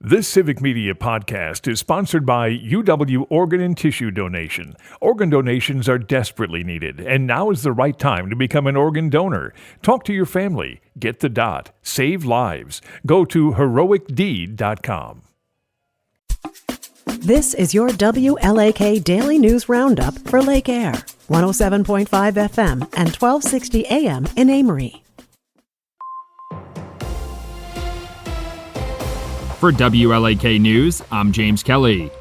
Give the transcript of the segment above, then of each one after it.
This Civic Media podcast is sponsored by UW Organ and Tissue Donation. Organ donations are desperately needed, and now is the right time to become an organ donor. Talk to your family. Get the dot. Save lives. Go to heroicdeed.com. This is your WLAK Daily News Roundup for Lake Air, 107.5 FM and 1260 AM in Amory. For WLAK News, I'm James Kelly.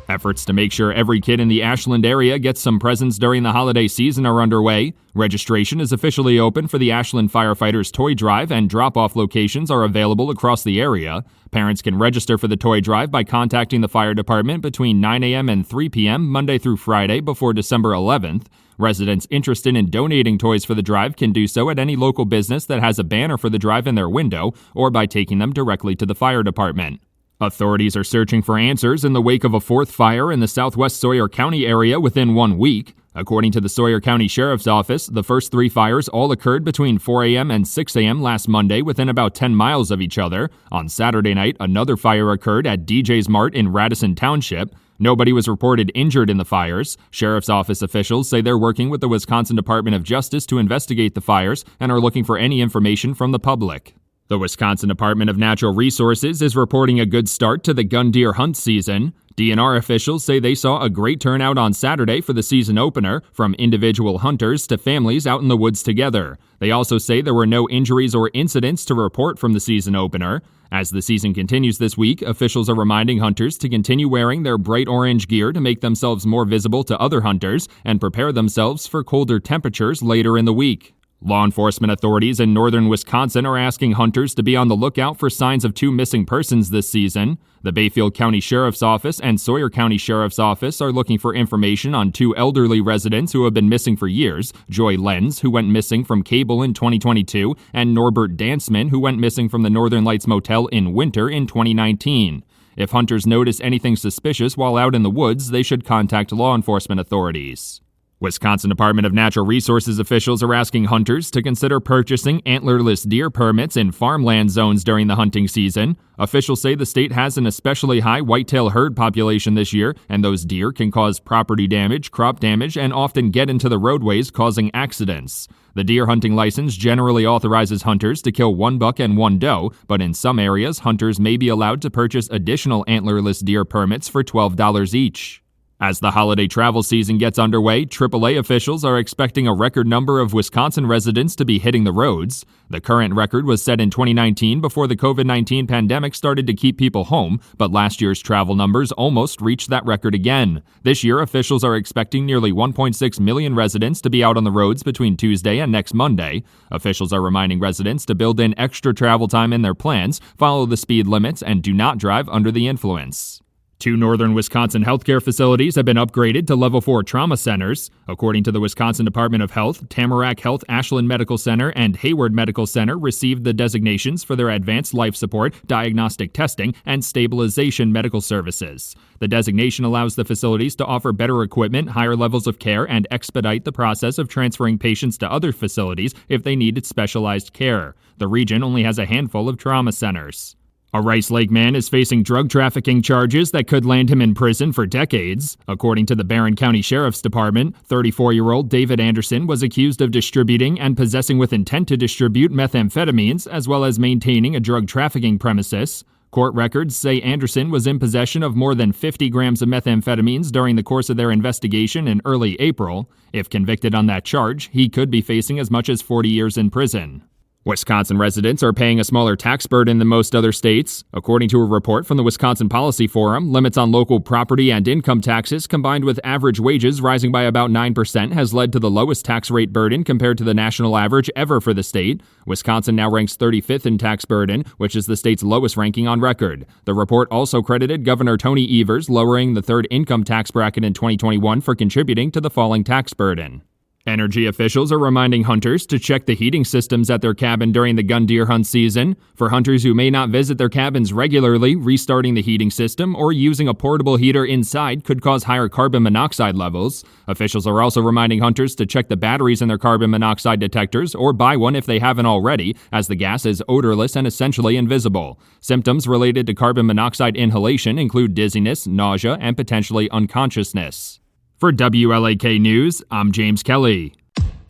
Efforts to make sure every kid in the Ashland area gets some presents during the holiday season are underway. Registration is officially open for the Ashland Firefighters Toy Drive, and drop-off locations are available across the area. Parents can register for the toy drive by contacting the fire department between 9 a.m. and 3 p.m. Monday through Friday before December 11th. Residents interested in donating toys for the drive can do so at any local business that has a banner for the drive in their window, or by taking them directly to the fire department. Authorities are searching for answers in the wake of a fourth fire in the southwest Sawyer County area within 1 week. According to the Sawyer County Sheriff's Office, the first three fires all occurred between 4 a.m. and 6 a.m. last Monday within about 10 miles of each other. On Saturday night, another fire occurred at DJ's Mart in Radisson Township. Nobody was reported injured in the fires. Sheriff's Office officials say they're working with the Wisconsin Department of Justice to investigate the fires and are looking for any information from the public. The Wisconsin Department of Natural Resources is reporting a good start to the gun deer hunt season. DNR officials say they saw a great turnout on Saturday for the season opener, from individual hunters to families out in the woods together. They also say there were no injuries or incidents to report from the season opener. As the season continues this week, officials are reminding hunters to continue wearing their bright orange gear to make themselves more visible to other hunters and prepare themselves for colder temperatures later in the week. Law enforcement authorities in northern Wisconsin are asking hunters to be on the lookout for signs of two missing persons this season. The Bayfield County Sheriff's Office and Sawyer County Sheriff's Office are looking for information on two elderly residents who have been missing for years: Joy Lenz, who went missing from Cable in 2022, and Norbert Dantzman, who went missing from the Northern Lights Motel in Winter in 2019. If hunters notice anything suspicious while out in the woods, they should contact law enforcement authorities. Wisconsin Department of Natural Resources officials are asking hunters to consider purchasing antlerless deer permits in farmland zones during the hunting season. Officials say the state has an especially high whitetail herd population this year, and those deer can cause property damage, crop damage, and often get into the roadways, causing accidents. The deer hunting license generally authorizes hunters to kill one buck and one doe, but in some areas, hunters may be allowed to purchase additional antlerless deer permits for $12 each. As the holiday travel season gets underway, AAA officials are expecting a record number of Wisconsin residents to be hitting the roads. The current record was set in 2019 before the COVID-19 pandemic started to keep people home, but last year's travel numbers almost reached that record again. This year, officials are expecting nearly 1.6 million residents to be out on the roads between Tuesday and next Monday. Officials are reminding residents to build in extra travel time in their plans, follow the speed limits, and do not drive under the influence. Two northern Wisconsin healthcare facilities have been upgraded to Level 4 trauma centers. According to the Wisconsin Department of Health, Tamarack Health Ashland Medical Center and Hayward Medical Center received the designations for their advanced life support, diagnostic testing, and stabilization medical services. The designation allows the facilities to offer better equipment, higher levels of care, and expedite the process of transferring patients to other facilities if they needed specialized care. The region only has a handful of trauma centers. A Rice Lake man is facing drug trafficking charges that could land him in prison for decades. According to the Barron County Sheriff's Department, 34-year-old David Anderson was accused of distributing and possessing with intent to distribute methamphetamines, as well as maintaining a drug trafficking premises. Court records say Anderson was in possession of more than 50 grams of methamphetamines during the course of their investigation in early April. If convicted on that charge, he could be facing as much as 40 years in prison. Wisconsin residents are paying a smaller tax burden than most other states. According to a report from the Wisconsin Policy Forum, limits on local property and income taxes combined with average wages rising by about 9% has led to the lowest tax rate burden compared to the national average ever for the state. Wisconsin now ranks 35th in tax burden, which is the state's lowest ranking on record. The report also credited Governor Tony Evers lowering the third income tax bracket in 2021 for contributing to the falling tax burden. Energy officials are reminding hunters to check the heating systems at their cabin during the gun deer hunt season. For hunters who may not visit their cabins regularly, restarting the heating system or using a portable heater inside could cause higher carbon monoxide levels. Officials are also reminding hunters to check the batteries in their carbon monoxide detectors or buy one if they haven't already, as the gas is odorless and essentially invisible. Symptoms related to carbon monoxide inhalation include dizziness, nausea, and potentially unconsciousness. For WLAK News, I'm James Kelly.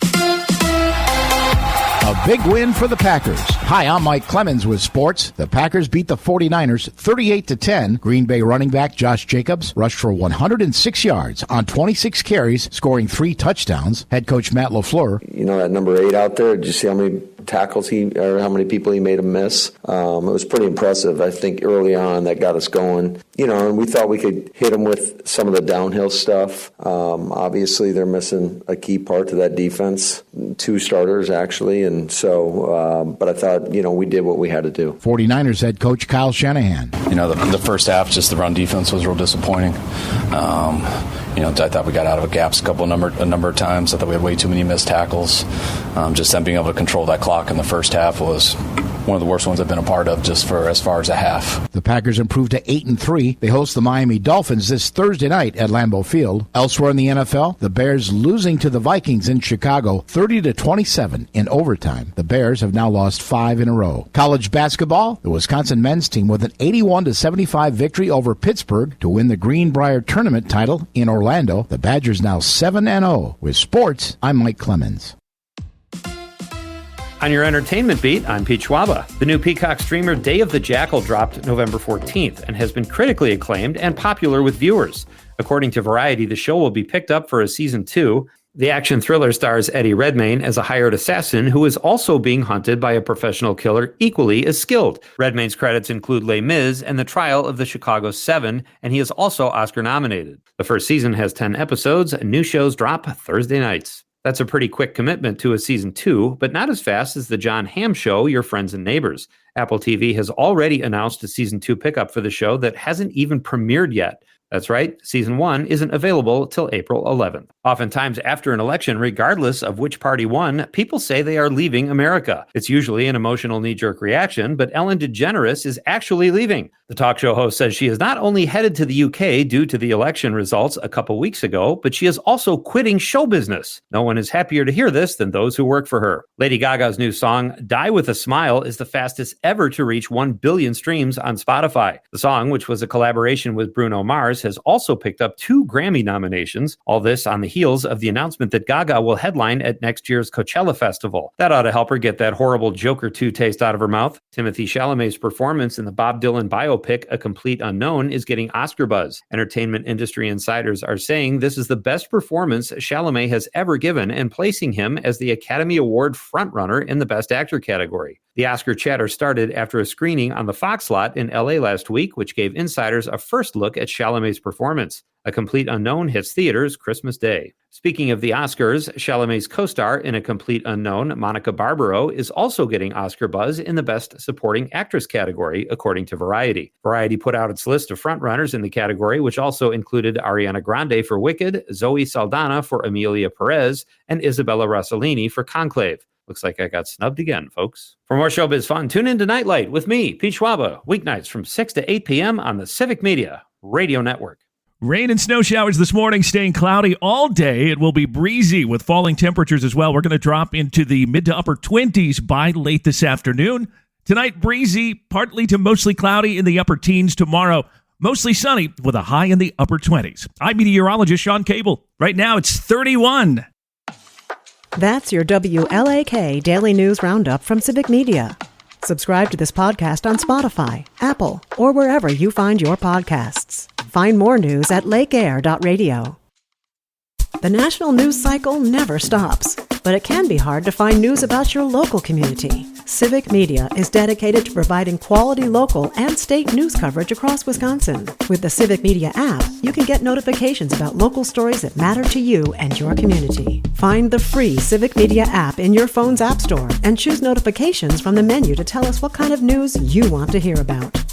A big win for the Packers. Hi, I'm Mike Clemens with sports. The Packers beat the 49ers 38-10. Green Bay running back Josh Jacobs rushed for 106 yards on 26 carries, scoring 3 touchdowns. Head coach Matt LaFleur. You know that number 8 out there? Did you see how many tackles how many people he made him miss? It was pretty impressive. I think early on that got us going. And we thought we could hit him with some of the downhill stuff. Obviously, they're missing a key part to that defense. 2 starters, actually. And so, but I thought, we did what we had to do. 49ers head coach Kyle Shanahan. The first half, just the run defense was real disappointing. I thought we got out of gaps a number of times. I thought we had way too many missed tackles. Just them being able to control that clock in the first half was one of the worst ones I've been a part of just for as far as a half. The Packers improved to 8-3. They host the Miami Dolphins this Thursday night at Lambeau Field. Elsewhere in the NFL, the Bears losing to the Vikings in Chicago 30-27 in overtime. The Bears have now lost 5 in a row. College basketball, the Wisconsin men's team with an 81-75 victory over Pittsburgh to win the Greenbrier Tournament title in Orlando. The Badgers now 7-0. With sports, I'm Mike Clemens. On your entertainment beat, I'm Pete Schwaba. The new Peacock streamer Day of the Jackal dropped November 14th and has been critically acclaimed and popular with viewers. According to Variety, the show will be picked up for a season 2. The action thriller stars Eddie Redmayne as a hired assassin who is also being hunted by a professional killer equally as skilled. Redmayne's credits include Les Mis and The Trial of the Chicago 7, and he is also Oscar nominated. The first season has 10 episodes, and new shows drop Thursday nights. That's a pretty quick commitment to a season 2, but not as fast as the John Hamm show, Your Friends and Neighbors. Apple TV has already announced a season 2 pickup for the show that hasn't even premiered yet. That's right, season 1 isn't available till April 11th. Oftentimes after an election, regardless of which party won, people say they are leaving America. It's usually an emotional knee-jerk reaction, but Ellen DeGeneres is actually leaving. The talk show host says she is not only headed to the UK due to the election results a couple weeks ago, but she is also quitting show business. No one is happier to hear this than those who work for her. Lady Gaga's new song, Die With a Smile, is the fastest ever to reach 1 billion streams on Spotify. The song, which was a collaboration with Bruno Mars, has also picked up 2 Grammy nominations. All this on the heels of the announcement that Gaga will headline at next year's Coachella Festival. That ought to help her get that horrible Joker 2 taste out of her mouth. Timothée Chalamet's performance in the Bob Dylan biopic A Complete Unknown is getting Oscar buzz. Entertainment industry insiders are saying this is the best performance Chalamet has ever given and placing him as the Academy Award frontrunner in the Best Actor category. The Oscar chatter started after a screening on the Fox lot in LA last week, which gave insiders a first look at Chalamet's performance. A Complete Unknown hits theaters Christmas Day. Speaking of the Oscars, Chalamet's co-star in A Complete Unknown, Monica Barbaro, is also getting Oscar buzz in the Best Supporting Actress category, according to Variety. Variety put out its list of frontrunners in the category, which also included Ariana Grande for Wicked, Zoe Saldana for Emilia Perez, and Isabella Rossellini for Conclave. Looks like I got snubbed again, folks. For more showbiz fun, tune in to Nightlight with me, Pete Schwaba, weeknights from 6 to 8 p.m. on the Civic Media Radio Network. Rain and snow showers this morning, staying cloudy all day. It will be breezy with falling temperatures as well. We're going to drop into the mid to upper 20s by late this afternoon. Tonight, breezy, partly to mostly cloudy in the upper teens. Tomorrow, mostly sunny with a high in the upper 20s. I'm meteorologist Sean Cable. Right now, it's 31. That's your WLAK Daily News Roundup from Civic Media. Subscribe to this podcast on Spotify, Apple, or wherever you find your podcasts. Find more news at lakeair.radio. The national news cycle never stops, but it can be hard to find news about your local community. Civic Media is dedicated to providing quality local and state news coverage across Wisconsin. With the Civic Media app, you can get notifications about local stories that matter to you and your community. Find the free Civic Media app in your phone's app store and choose notifications from the menu to tell us what kind of news you want to hear about.